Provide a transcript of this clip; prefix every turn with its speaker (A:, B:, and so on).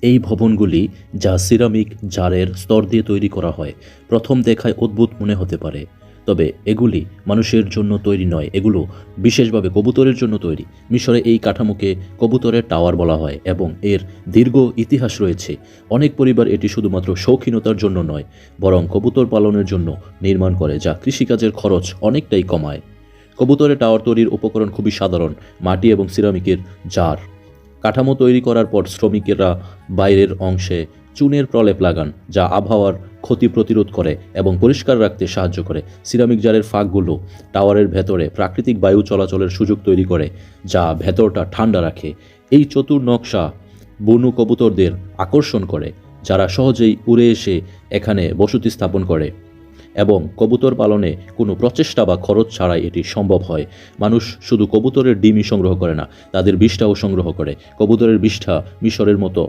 A: এই ভবনগুলি, যা সিরামিক জারের স্তর দিয়ে তৈরি করা হয়, প্রথম দেখায় অদ্ভুত মনে হতে পারে, তবে এগুলি মানুষের জন্য তৈরি নয়, এগুলো বিশেষভাবে কবুতরের জন্য তৈরি। মিশরে এই কাঠামোকে কবুতরের টাওয়ার বলা হয় এবং এর দীর্ঘ ইতিহাস রয়েছে। অনেক পরিবার এটি শুধুমাত্র শৌখিনতার জন্য নয়, বরং কবুতর পালনের জন্য নির্মাণ করে, যা কৃষিকাজের খরচ অনেকটাই কমায়। কবুতরের টাওয়ার তৈরির উপকরণ খুবই সাধারণ: মাটি এবং সিরামিকের জার। কাঠামো তৈরি করার পর শ্রমিকেরা বাইরের অংশে চুনের প্রলেপ লাগান, যা আবহাওয়ার ক্ষতি প্রতিরোধ করে এবং পরিষ্কার রাখতে সাহায্য করে। সিরামিক জারের ফাঁকগুলো টাওয়ারের ভেতরে প্রাকৃতিক বায়ু চলাচলের সুযোগ তৈরি করে, যা ভেতরটা ঠান্ডা রাখে। এই চতুর নকশা বনু কবুতরদের আকর্ষণ করে, যারা সহজেই উড়ে এসে এখানে বসতি স্থাপন করে, এবং কবুতর পালনে কোনো প্রচেষ্টা বা খরচ ছাড়াই এটি সম্ভব হয়। মানুষ শুধু কবুতরের ডিমই সংগ্রহ করে না, তাদের বিষ্ঠাও সংগ্রহ করে। কবুতরের বিষ্ঠা মিশরের মতো